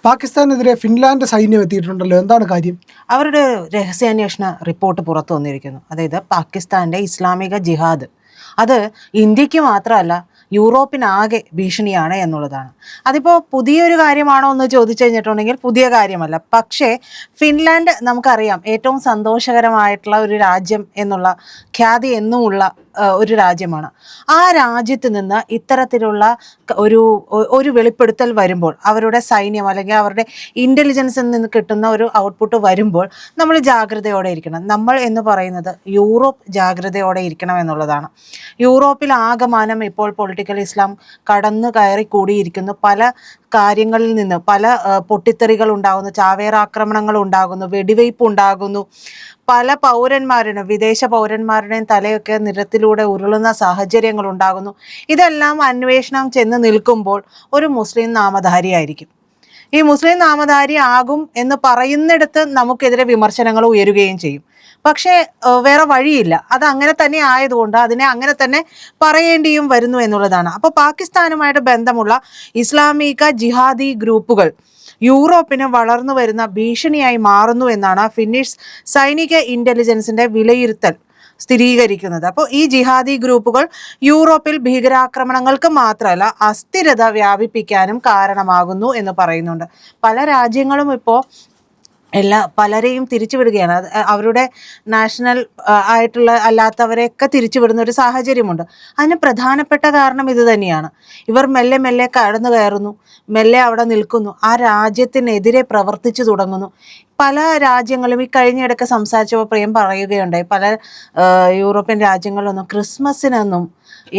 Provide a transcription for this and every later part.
പാകിസ്ഥാനെതിരെ Finland സൈന്യം എത്തിയിട്ടുണ്ടല്ലോ, എന്താണ് കാര്യം? അവരുടെ രഹസ്യാന്വേഷണ റിപ്പോർട്ട് പുറത്തു വന്നിരിക്കുന്നു. അതായത് പാകിസ്ഥാന്റെ ഇസ്ലാമിക ജിഹാദ് അത് ഇന്ത്യക്ക് മാത്രമല്ല യൂറോപ്പിനാകെ ഭീഷണിയാണ് എന്നുള്ളതാണ്. അതിപ്പോൾ പുതിയൊരു കാര്യമാണോ എന്ന് ചോദിച്ചു കഴിഞ്ഞിട്ടുണ്ടെങ്കിൽ പുതിയ കാര്യമല്ല. പക്ഷേ ഫിൻലാൻഡ് നമുക്കറിയാം ഏറ്റവും സന്തോഷകരമായിട്ടുള്ള ഒരു രാജ്യം എന്നുള്ള ഖ്യാതി എന്നുമുള്ള ഒരു രാജ്യമാണ്. ആ രാജ്യത്ത് നിന്ന് ഇത്തരത്തിലുള്ള ഒരു വെളിപ്പെടുത്തൽ വരുമ്പോൾ, അവരുടെ സൈന്യം അല്ലെങ്കിൽ അവരുടെ ഇൻ്റലിജൻസിൽ നിന്ന് കിട്ടുന്ന ഒരു ഔട്ട്പുട്ട് വരുമ്പോൾ നമ്മൾ ജാഗ്രതയോടെ ഇരിക്കണം. നമ്മൾ എന്ന് പറയുന്നത് യൂറോപ്പ് ജാഗ്രതയോടെ ഇരിക്കണം എന്നുള്ളതാണ്. യൂറോപ്പിൽ ആകമാനം ഇപ്പോൾ പൊളിറ്റിക്കൽ ഇസ്ലാം കടന്നു കയറി കൂടിയിരിക്കുന്നു. പല കാര്യങ്ങളിൽ നിന്ന് പല പൊട്ടിത്തെറികൾ ഉണ്ടാകുന്നു, ചാവേറാക്രമണങ്ങൾ ഉണ്ടാകുന്നു, വെടിവയ്പ് ഉണ്ടാകുന്നു. പല പൗരന്മാരുടെയും വിദേശ പൗരന്മാരുടെയും തലയൊക്കെ നിരത്തിലൂടെ ഉരുളുന്ന സാഹചര്യങ്ങൾ ഉണ്ടാകുന്നു. ഇതെല്ലാം അന്വേഷണം ചെന്ന് നിൽക്കുമ്പോൾ ഒരു മുസ്ലിം നാമധാരിയായിരിക്കും. ഈ മുസ്ലിം നാമധാരി ആകും എന്ന് പറയുന്നിടത്ത് നമുക്കെതിരെ വിമർശനങ്ങൾ ഉയരുകയും ചെയ്യും. പക്ഷേ വേറെ വഴിയില്ല. അത് അങ്ങനെ തന്നെ ആയതുകൊണ്ട് അതിനെ അങ്ങനെ തന്നെ പറയേണ്ടിയും വരുന്നു എന്നുള്ളതാണ്. അപ്പോൾ പാകിസ്ഥാനുമായിട്ട് ബന്ധമുള്ള ഇസ്ലാമിക ജിഹാദി ഗ്രൂപ്പുകൾ യൂറോപ്പിന് വളർന്നു വരുന്ന ഭീഷണിയായി മാറുന്നു എന്നാണ് ഫിന്നിഷ് സൈനിക ഇന്റലിജൻസിന്റെ വിലയിരുത്തൽ സ്ഥിരീകരിക്കുന്നത്. അപ്പോൾ ഈ ജിഹാദി ഗ്രൂപ്പുകൾ യൂറോപ്പിൽ ഭീകരാക്രമണങ്ങൾക്ക് മാത്രമല്ല അസ്ഥിരത വ്യാപിപ്പിക്കാനും കാരണമാകുന്നു എന്ന് പറയുന്നുണ്ട്. പല രാജ്യങ്ങളും ഇപ്പോൾ പലരെയും തിരിച്ചുവിടുകയാണ്. അവരുടെ നാഷണൽ ആയിട്ടുള്ള അല്ലാത്തവരെയൊക്കെ തിരിച്ചുവിടുന്ന ഒരു സാഹചര്യമുണ്ട്. അതിന് പ്രധാനപ്പെട്ട കാരണം ഇത് തന്നെയാണ്. ഇവർ മെല്ലെ മെല്ലെ കടന്നു കയറുന്നു, മെല്ലെ അവിടെ നിൽക്കുന്നു, ആ രാജ്യത്തിനെതിരെ പ്രവർത്തിച്ചു തുടങ്ങുന്നു. പല രാജ്യങ്ങളും ഈ കഴിഞ്ഞിടയ്ക്ക് സംസാരിച്ചപ്പോൾ പ്രിയം പറയുകയുണ്ടായി, പല യൂറോപ്യൻ രാജ്യങ്ങളിലൊന്നും ക്രിസ്മസിനൊന്നും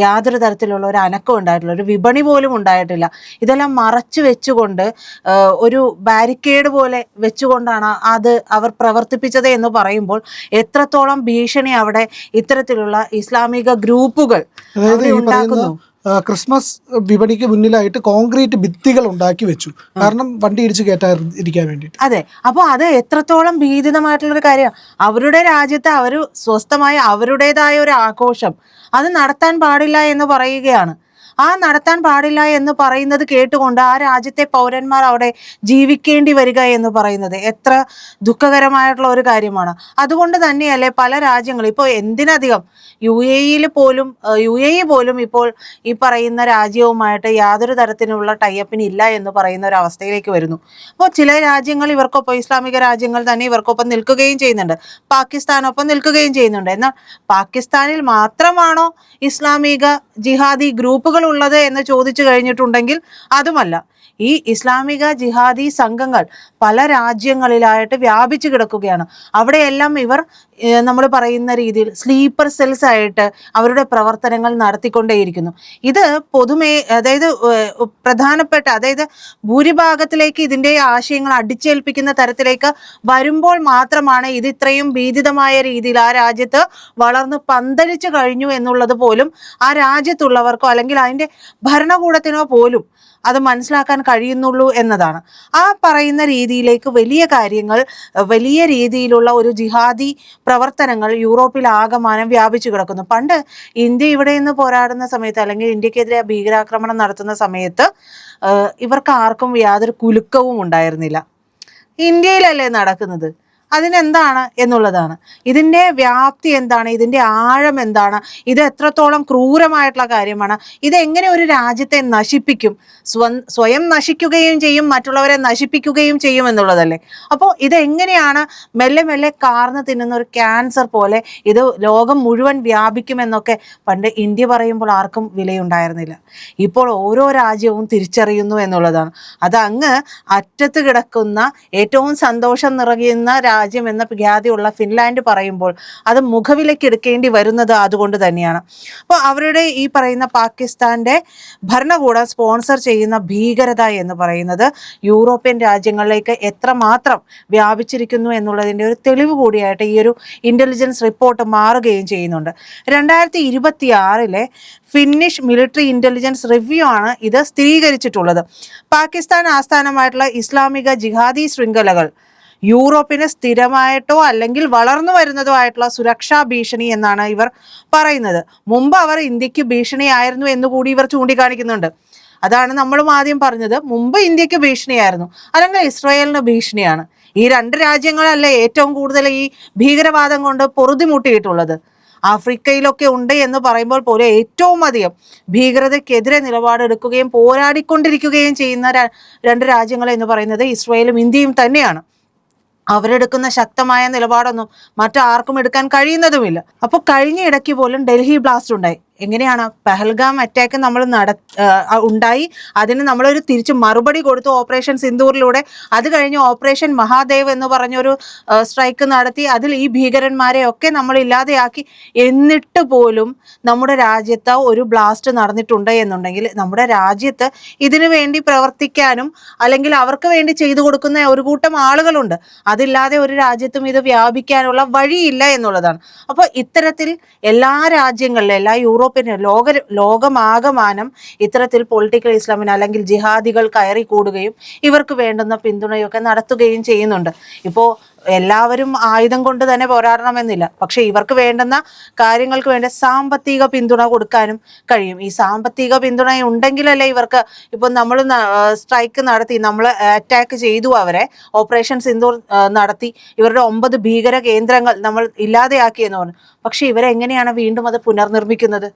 യാതൊരു തരത്തിലുള്ള ഒരു അനക്കം ഉണ്ടായിട്ടില്ല, ഒരു വിപണി പോലും ഉണ്ടായിട്ടില്ല. ഇതെല്ലാം മറച്ചു വെച്ചുകൊണ്ട് ഒരു ബാരിക്കേഡ് പോലെ വെച്ചുകൊണ്ടാണ് അത് അവർ പ്രവർത്തിപ്പിച്ചത് എന്ന് പറയുമ്പോൾ എത്രത്തോളം ഭീഷണി അവിടെ ഇത്തരത്തിലുള്ള ഇസ്ലാമിക ഗ്രൂപ്പുകൾ ഉണ്ടാക്കുന്നു. ക്രിസ്മസ് വിപണിക്ക് മുന്നിലായിട്ട് കോൺക്രീറ്റ് ഭിത്തികൾ ഉണ്ടാക്കി വെച്ചു, കാരണം വണ്ടി ഇടിച്ച് കയറ്റാതിരിക്കാൻ വേണ്ടിയിട്ട്. അതെ, അപ്പോൾ അത് എത്രത്തോളം ഭീതിതമായിട്ടുള്ളൊരു കാര്യമാണ്. അവരുടെ രാജ്യത്ത് അവർ സ്വസ്ഥമായ അവരുടേതായ ഒരു ആഘോഷം അത് നടത്താൻ പാടില്ല എന്ന് പറയുകയാണ്. ആ നടത്താൻ പാടില്ല എന്ന് പറയുന്നത് കേട്ടുകൊണ്ട് ആ രാജ്യത്തെ പൗരന്മാർ അവിടെ ജീവിക്കേണ്ടി വരിക എന്ന് പറയുന്നത് എത്ര ദുഃഖകരമായിട്ടുള്ള ഒരു കാര്യമാണ്. അതുകൊണ്ട് തന്നെയല്ലേ പല രാജ്യങ്ങളും ഇപ്പോൾ എന്തിനധികം യു എ ഇ പോലും ഇപ്പോൾ ഈ പറയുന്ന രാജ്യവുമായിട്ട് യാതൊരു തരത്തിലുള്ള ടൈപ്പിന് ഇല്ല എന്ന് പറയുന്ന ഒരു അവസ്ഥയിലേക്ക് വരുന്നു. അപ്പോൾ ചില രാജ്യങ്ങൾ ഇവർക്കൊപ്പം, ഇസ്ലാമിക രാജ്യങ്ങൾ തന്നെ ഇവർക്കൊപ്പം നിൽക്കുകയും ചെയ്യുന്നുണ്ട്, പാകിസ്ഥാനൊപ്പം നിൽക്കുകയും ചെയ്യുന്നുണ്ട്. എന്നാൽ പാകിസ്ഥാനിൽ മാത്രമാണോ ഇസ്ലാമിക ജിഹാദി ഗ്രൂപ്പുകൾ ഉള്ളത് എന്ന് ചോദിച്ചു കഴിഞ്ഞിട്ടുണ്ടെങ്കിൽ അതുമല്ല. ഈ ഇസ്ലാമിക ജിഹാദി സംഘങ്ങൾ പല രാജ്യങ്ങളിലായിട്ട് വ്യാപിച്ചു കിടക്കുകയാണ്. അവിടെയെല്ലാം ഇവർ നമ്മൾ പറയുന്ന രീതിയിൽ സ്ലീപ്പർ സെൽസ് ആയിട്ട് അവരുടെ പ്രവർത്തനങ്ങൾ നടത്തിക്കൊണ്ടേയിരിക്കുന്നു. ഇത് അതായത് പ്രധാനപ്പെട്ട, അതായത് ഭൂരിഭാഗത്തിലേക്ക് ഇതിൻ്റെ ആശയങ്ങൾ അടിച്ചേൽപ്പിക്കുന്ന തരത്തിലേക്ക് വരുമ്പോൾ മാത്രമാണ് ഇത് ഇത്രയും ഭീതിതമായ രീതിയിൽ ആ രാജ്യത്ത് വളർന്ന് പന്തലിച്ചു കഴിഞ്ഞു എന്നുള്ളത് പോലും ആ രാജ്യത്തുള്ളവർക്കോ അല്ലെങ്കിൽ അതിൻ്റെ ഭരണകൂടത്തിനോ പോലും അത് മനസ്സിലാക്കാൻ കഴിയുന്നുള്ളൂ എന്നതാണ്. ആ പറയുന്ന രീതിയിലേക്ക് വലിയ കാര്യങ്ങൾ, വലിയ രീതിയിലുള്ള ഒരു ജിഹാദി പ്രവർത്തനങ്ങൾ യൂറോപ്പിൽ ആകമാനം വ്യാപിച്ചു കിടക്കുന്നു. പണ്ട് ഇന്ത്യ ഇവിടെ നിന്ന് പോരാടുന്ന സമയത്ത് അല്ലെങ്കിൽ ഇന്ത്യക്കെതിരെ ഭീകരാക്രമണം നടത്തുന്ന സമയത്ത് ഇവർക്ക് ആർക്കും യാതൊരു കുലുക്കവും ഉണ്ടായിരുന്നില്ല. ഇന്ത്യയിലല്ലേ നടക്കുന്നത്, അതിനെന്താണ് എന്നുള്ളതാണ്. ഇതിൻ്റെ വ്യാപ്തി എന്താണ്, ഇതിൻ്റെ ആഴം എന്താണ്, ഇത് എത്രത്തോളം ക്രൂരമായിട്ടുള്ള കാര്യമാണ്, ഇതെങ്ങനെ ഒരു രാജ്യത്തെ നശിപ്പിക്കും, സ്വയം നശിക്കുകയും ചെയ്യും, മറ്റുള്ളവരെ നശിപ്പിക്കുകയും ചെയ്യും എന്നുള്ളതല്ലേ. അപ്പോൾ ഇതെങ്ങനെയാണ് മെല്ലെ മെല്ലെ കാർന്ന് തിന്നുന്ന ഒരു ക്യാൻസർ പോലെ ഇത് ലോകം മുഴുവൻ വ്യാപിക്കുമെന്നൊക്കെ പണ്ട് ഇന്ത്യ പറയുമ്പോൾ ആർക്കും വിലയുണ്ടായിരുന്നില്ല. ഇപ്പോൾ ഓരോ രാജ്യവും തിരിച്ചറിയുന്നു എന്നുള്ളതാണ്. അത് അങ്ങ് അറ്റത്ത് കിടക്കുന്ന ഏറ്റവും സന്തോഷം നിറയുന്ന രാജ്യം എന്ന ഖ്യാതിയുള്ള ഫിൻലാൻഡ് പറയുമ്പോൾ അത് മുഖവിലേക്ക് എടുക്കേണ്ടി വരുന്നത് അതുകൊണ്ട് തന്നെയാണ്. അപ്പോൾ അവരുടെ ഈ പറയുന്ന പാകിസ്ഥാന്റെ ഭരണകൂടം സ്പോൺസർ ചെയ്യുന്ന ഭീകരത എന്ന് പറയുന്നത് യൂറോപ്യൻ രാജ്യങ്ങളിലേക്ക് എത്രമാത്രം വ്യാപിച്ചിരിക്കുന്നു എന്നുള്ളതിൻ്റെ ഒരു തെളിവ് കൂടിയായിട്ട് ഈ ഒരു ഇന്റലിജൻസ് റിപ്പോർട്ട് മാറുകയും ചെയ്യുന്നുണ്ട്. 2026 ഫിന്നിഷ് മിലിറ്ററി ഇന്റലിജൻസ് റിവ്യൂ ആണ് ഇത് സ്ഥിരീകരിച്ചിട്ടുള്ളത്. പാകിസ്ഥാൻ ആസ്ഥാനമായിട്ടുള്ള ഇസ്ലാമിക ജിഹാദി ശൃംഖലകൾ യൂറോപ്പിന് സ്ഥിരമായിട്ടോ അല്ലെങ്കിൽ വളർന്നു വരുന്നതോ ആയിട്ടുള്ള സുരക്ഷാ ഭീഷണി എന്നാണ് ഇവർ പറയുന്നത്. മുമ്പ് അവർ ഇന്ത്യക്ക് ഭീഷണിയായിരുന്നു എന്നുകൂടി ഇവർ ചൂണ്ടിക്കാണിക്കുന്നുണ്ട്. അതാണ് നമ്മളും ആദ്യം പറഞ്ഞത്. മുമ്പ് ഇന്ത്യക്ക് ഭീഷണിയായിരുന്നു, അല്ലെങ്കിൽ ഇസ്രായേലിന് ഭീഷണിയാണ്. ഈ രണ്ട് രാജ്യങ്ങളല്ലേ ഏറ്റവും കൂടുതൽ ഈ ഭീകരവാദം കൊണ്ട് പൊറുതിമുട്ടിയിട്ടുള്ളത്. ആഫ്രിക്കയിലൊക്കെ ഉണ്ട് എന്ന് പറയുമ്പോൾ പോലും ഏറ്റവും അധികം ഭീകരതയ്ക്കെതിരെ നിലപാടെടുക്കുകയും പോരാടിക്കൊണ്ടിരിക്കുകയും ചെയ്യുന്ന രണ്ട് രാജ്യങ്ങൾ എന്ന് പറയുന്നത് ഇസ്രായേലും ഇന്ത്യയും തന്നെയാണ്. അവരെടുക്കുന്ന ശക്തമായ നിലപാടൊന്നും മറ്റാർക്കും എടുക്കാൻ കഴിയുന്നതുമില്ല. അപ്പോൾ കഴിഞ്ഞ ഇടയ്ക്ക് പോലും ഡൽഹി ബ്ലാസ്റ്റ് ഉണ്ടായി. എങ്ങനെയാണ്? പെഹൽഗാം അറ്റാക്ക് നമ്മൾ ഉണ്ടായി, അതിന് നമ്മളൊരു തിരിച്ച് മറുപടി കൊടുത്തു ഓപ്പറേഷൻ സിന്ദൂറിലൂടെ. അത് കഴിഞ്ഞ് ഓപ്പറേഷൻ മഹാദേവ് എന്ന് പറഞ്ഞൊരു സ്ട്രൈക്ക് നടത്തി, അതിൽ ഈ ഭീകരന്മാരെ ഒക്കെ നമ്മൾ ഇല്ലാതെയാക്കി. എന്നിട്ട് പോലും നമ്മുടെ രാജ്യത്ത് ഒരു ബ്ലാസ്റ്റ് നടന്നിട്ടുണ്ട് എന്നുണ്ടെങ്കിൽ നമ്മുടെ രാജ്യത്ത് ഇതിനു വേണ്ടി പ്രവർത്തിക്കാനും അല്ലെങ്കിൽ അവർക്ക് വേണ്ടി ചെയ്തു കൊടുക്കുന്ന ഒരു കൂട്ടം ആളുകളുണ്ട്. അതില്ലാതെ ഒരു രാജ്യത്തും ഇത് വ്യാപിക്കാനുള്ള വഴിയില്ല എന്നുള്ളതാണ്. അപ്പോൾ ഇത്തരത്തിൽ എല്ലാ രാജ്യങ്ങളിലും, എല്ലാ ലോകമാകമാനം ഇത്തരത്തിൽ പൊളിറ്റിക്കൽ ഇസ്ലാമിന് അല്ലെങ്കിൽ ജിഹാദികൾ കയറി കൂടുകയും ഇവർക്ക് വേണ്ടുന്ന പിന്തുണയൊക്കെ നടത്തുകയും ചെയ്യുന്നുണ്ട്. ഇപ്പോൾ എല്ലാവരും ആയുധം കൊണ്ട് തന്നെ പോരാടണമെന്നില്ല, പക്ഷെ ഇവർക്ക് വേണ്ടുന്ന കാര്യങ്ങൾക്ക് വേണ്ട സാമ്പത്തിക പിന്തുണ കൊടുക്കാനും കഴിയും. ഈ സാമ്പത്തിക പിന്തുണ ഉണ്ടെങ്കിലല്ലേ ഇവർക്ക്, ഇപ്പം നമ്മൾ സ്ട്രൈക്ക് നടത്തി, നമ്മൾ അറ്റാക്ക് ചെയ്തു, അവരെ ഓപ്പറേഷൻ സിന്ദൂർ നടത്തി, ഇവരുടെ 9 ഭീകര കേന്ദ്രങ്ങൾ നമ്മൾ ഇല്ലാതെയാക്കിയെന്ന് പറഞ്ഞു. പക്ഷെ ഇവരെങ്ങനെയാണ് വീണ്ടും അത് പുനർനിർമ്മിക്കുന്നത്?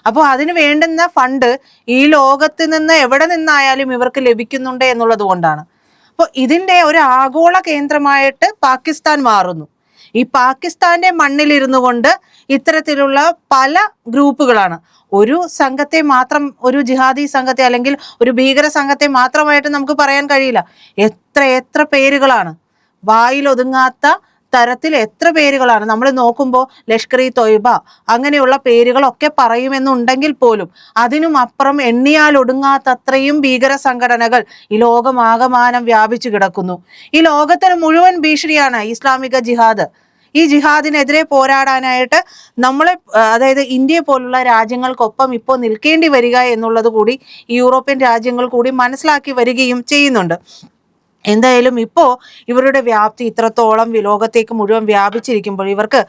അപ്പോൾ അതിന് വേണ്ടുന്ന ഫണ്ട് ഈ ലോകത്ത് നിന്ന് എവിടെ നിന്നായാലും ഇവർക്ക് ലഭിക്കുന്നുണ്ട് എന്നുള്ളത് കൊണ്ടാണ്. അപ്പോൾ ഇതിൻ്റെ ഒരു ആഗോള കേന്ദ്രമായിട്ട് പാകിസ്ഥാൻ മാറുന്നു. ഈ പാകിസ്ഥാന്റെ മണ്ണിലിരുന്നു കൊണ്ട് ഇത്തരത്തിലുള്ള പല ഗ്രൂപ്പുകളാണ്. ഒരു സംഘത്തെ മാത്രം, ഒരു ജിഹാദി സംഘത്തെ അല്ലെങ്കിൽ ഒരു ഭീകര സംഘത്തെ മാത്രമായിട്ട് നമുക്ക് പറയാൻ കഴിയില്ല. എത്ര പേരുകളാണ്, വായിലൊതുങ്ങാത്ത തരത്തിൽ എത്ര പേരുകളാണ്. നമ്മൾ നോക്കുമ്പോൾ ലഷ്കർ ഇ തൊയ്ബ അങ്ങനെയുള്ള പേരുകളൊക്കെ പറയുമെന്നുണ്ടെങ്കിൽ പോലും അതിനും അപ്പുറം എണ്ണിയാൽ ഒടുങ്ങാത്തത്രയും ഭീകര സംഘടനകൾ ഈ ലോകമാകമാനം വ്യാപിച്ചു കിടക്കുന്നു. ഈ ലോകത്തിന് മുഴുവൻ ഭീഷണിയാണ് ഇസ്ലാമിക ജിഹാദ്. ഈ ജിഹാദിനെതിരെ പോരാടാനായിട്ട് നമ്മളെ, അതായത് ഇന്ത്യയെ പോലുള്ള രാജ്യങ്ങൾക്കൊപ്പം ഇപ്പോൾ നിൽക്കേണ്ടി വരിക എന്നുള്ളത് കൂടി യൂറോപ്യൻ രാജ്യങ്ങൾ കൂടി മനസ്സിലാക്കി വരികയും ചെയ്യുന്നുണ്ട്. എന്തായാലും ഇപ്പോൾ ഇവരുടെ വ്യാപ്തി ഇത്രത്തോളം ലോകത്തേക്ക് മുഴുവൻ വ്യാപിച്ചിരിക്കുമ്പോൾ ഇവർക്ക്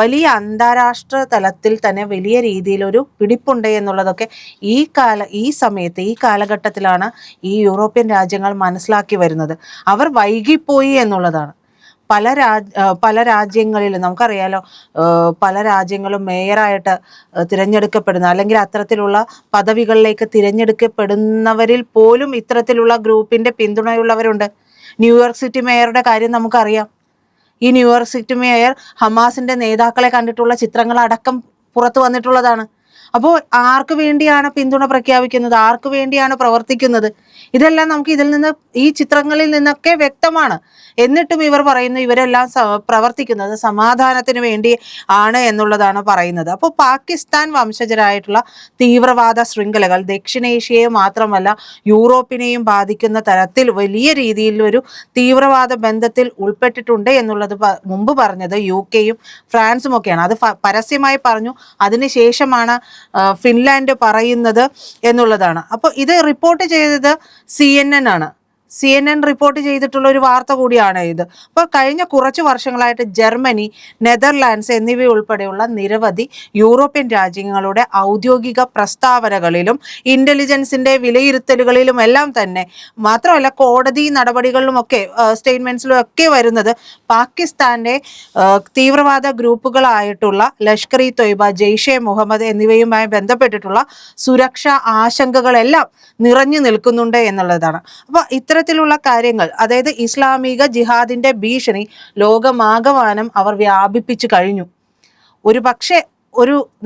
വലിയ അന്താരാഷ്ട്ര തലത്തിൽ തന്നെ വലിയ രീതിയിലൊരു പിടിപ്പുണ്ട് എന്നുള്ളതൊക്കെ ഈ സമയത്ത്, ഈ കാലഘട്ടത്തിലാണ് ഈ യൂറോപ്യൻ രാജ്യങ്ങൾ മനസ്സിലാക്കി വരുന്നത്. അവർ വൈകിപ്പോയി എന്നുള്ളതാണ്. പല രാജ്യങ്ങളിലും നമുക്കറിയാലോ, പല രാജ്യങ്ങളും മേയറായിട്ട് തിരഞ്ഞെടുക്കപ്പെടുന്ന അല്ലെങ്കിൽ അത്തരത്തിലുള്ള പദവികളിലേക്ക് തിരഞ്ഞെടുക്കപ്പെടുന്നവരിൽ പോലും ഇത്തരത്തിലുള്ള ഗ്രൂപ്പിന്റെ പിന്തുണയുള്ളവരുണ്ട്. ന്യൂയോർക്ക് സിറ്റി മേയറുടെ കാര്യം നമുക്കറിയാം. ഈ ന്യൂയോർക്ക് സിറ്റി മേയർ ഹമാസിന്റെ നേതാക്കളെ കണ്ടിട്ടുള്ള ചിത്രങ്ങൾ അടക്കം പുറത്തു വന്നിട്ടുള്ളതാണ്. അപ്പോൾ ആർക്ക് വേണ്ടിയാണ് പിന്തുണ പ്രഖ്യാപിക്കുന്നത്, ആർക്ക് വേണ്ടിയാണ് പ്രവർത്തിക്കുന്നത്, ഇതെല്ലാം നമുക്ക് ഈ ചിത്രങ്ങളിൽ നിന്നൊക്കെ വ്യക്തമാണ്. എന്നിട്ടും ഇവർ പറയുന്നു ഇവരെല്ലാം പ്രവർത്തിക്കുന്നത് സമാധാനത്തിന് വേണ്ടി ആണ് എന്നുള്ളതാണ് പറയുന്നത്. അപ്പോൾ പാകിസ്ഥാൻ വംശജരായിട്ടുള്ള തീവ്രവാദ ശൃംഖലകൾ ദക്ഷിണേഷ്യയെ മാത്രമല്ല യൂറോപ്പിനെയും ബാധിക്കുന്ന തരത്തിൽ വലിയ രീതിയിൽ ഒരു തീവ്രവാദ ബന്ധത്തിൽ ഉൾപ്പെട്ടിട്ടുണ്ട് എന്നുള്ളത് മുമ്പ് പറഞ്ഞത് UK-യും ഫ്രാൻസും ഒക്കെയാണ്. അത് പരസ്യമായി പറഞ്ഞു, അതിനുശേഷമാണ് ഫിൻലാൻഡ് പറയുന്നത് എന്നുള്ളതാണ്. അപ്പോൾ ഇത് റിപ്പോർട്ട് ചെയ്തത് CNN ആണ്. CNN റിപ്പോർട്ട് ചെയ്തിട്ടുള്ള ഒരു വാർത്ത കൂടിയാണ് ഇത്. അപ്പോൾ കഴിഞ്ഞ കുറച്ച് വർഷങ്ങളായിട്ട് ജർമ്മനി, നെതർലാൻഡ്സ് എന്നിവയുൾപ്പെടെയുള്ള നിരവധി യൂറോപ്യൻ രാജ്യങ്ങളുടെ ഔദ്യോഗിക പ്രസ്താവനകളിലും ഇന്റലിജൻസിന്റെ വിലയിരുത്തലുകളിലും എല്ലാം തന്നെ, മാത്രമല്ല കോടതി നടപടികളിലുമൊക്കെ സ്റ്റേറ്റ്മെന്റ്സിലും ഒക്കെ വരുന്നത് പാകിസ്ഥാന്റെ തീവ്രവാദ ഗ്രൂപ്പുകളായിട്ടുള്ള ലഷ്കർ ഇ തൊയ്ബ, ജെയ്ഷെ മുഹമ്മദ് എന്നിവയുമായി ബന്ധപ്പെട്ടിട്ടുള്ള സുരക്ഷാ ആശങ്കകളെല്ലാം നിറഞ്ഞു നിൽക്കുന്നുണ്ട് എന്നുള്ളതാണ്. അപ്പോൾ ഇത്തരത്തിലുള്ള കാര്യങ്ങൾ, അതായത് ഇസ്ലാമിക ജിഹാദിന്റെ ഭീഷണി ലോകമാകമാനം അവർ വ്യാപിപ്പിച്ചു കഴിഞ്ഞു. ഒരു പക്ഷേ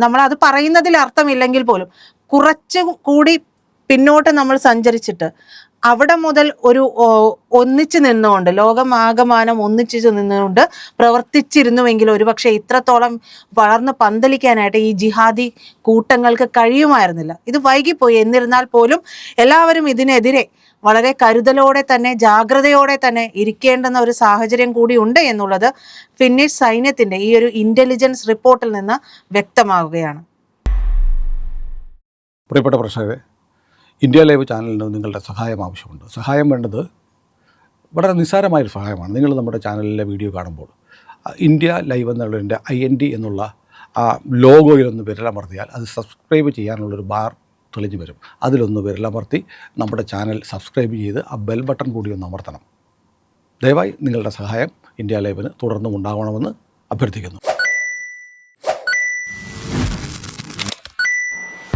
നമ്മളത് പറയുന്നതിൽ അർത്ഥമില്ലെങ്കിൽ പോലും കുറച്ചു കൂടി പിന്നോട്ട് നമ്മൾ സഞ്ചരിച്ചിട്ട് അവിടെ മുതൽ ഒന്നിച്ചു നിന്നുകൊണ്ട്, ലോകമാകമാനം ഒന്നിച്ചു നിന്നുകൊണ്ട് പ്രവർത്തിച്ചിരുന്നുവെങ്കിൽ ഒരുപക്ഷെ ഇത്രത്തോളം വളർന്ന് പന്തലിക്കാനായിട്ട് ഈ ജിഹാദി കൂട്ടങ്ങൾക്ക് കഴിയുമായിരുന്നില്ല. ഇത് വൈകിപ്പോയി. എന്നിരുന്നാൽ പോലും എല്ലാവരും ഇതിനെതിരെ വളരെ കരുതലോടെ തന്നെ, ജാഗ്രതയോടെ തന്നെ ഇരിക്കേണ്ടുന്ന ഒരു സാഹചര്യം കൂടി ഉണ്ട് എന്നുള്ളത് ഫിന്നിഷ് സൈന്യത്തിന്റെ ഈ ഒരു ഇന്റലിജൻസ് റിപ്പോർട്ടിൽ നിന്ന് വ്യക്തമാവുകയാണ്. പ്രിയപ്പെട്ട പ്രേക്ഷകരെ, ഇന്ത്യ ലൈവ് ചാനലിന് നിങ്ങളുടെ സഹായം ആവശ്യമുണ്ട്. സഹായം വേണ്ടത് വളരെ നിസ്സാരമായൊരു സഹായമാണ്. നിങ്ങൾ നമ്മുടെ ചാനലിലെ വീഡിയോ കാണുമ്പോൾ ഇന്ത്യ ലൈവ് എന്നുള്ളതിൻ്റെ IND എന്നുള്ള ആ ലോഗോയിലൊന്ന് വിരലമർത്തിയാൽ അത് സബ്സ്ക്രൈബ് ചെയ്യാനുള്ളൊരു ബാർ തെളിഞ്ഞു വരും. അതിലൊന്ന് വിരലമർത്തി നമ്മുടെ ചാനൽ സബ്സ്ക്രൈബ് ചെയ്ത് ആ ബെൽ ബട്ടൺ കൂടി ഒന്ന് അമർത്തണം. ദയവായി നിങ്ങളുടെ സഹായം ഇന്ത്യ ലൈവിന് തുടർന്നും ഉണ്ടാവണമെന്ന് അഭ്യർത്ഥിക്കുന്നു.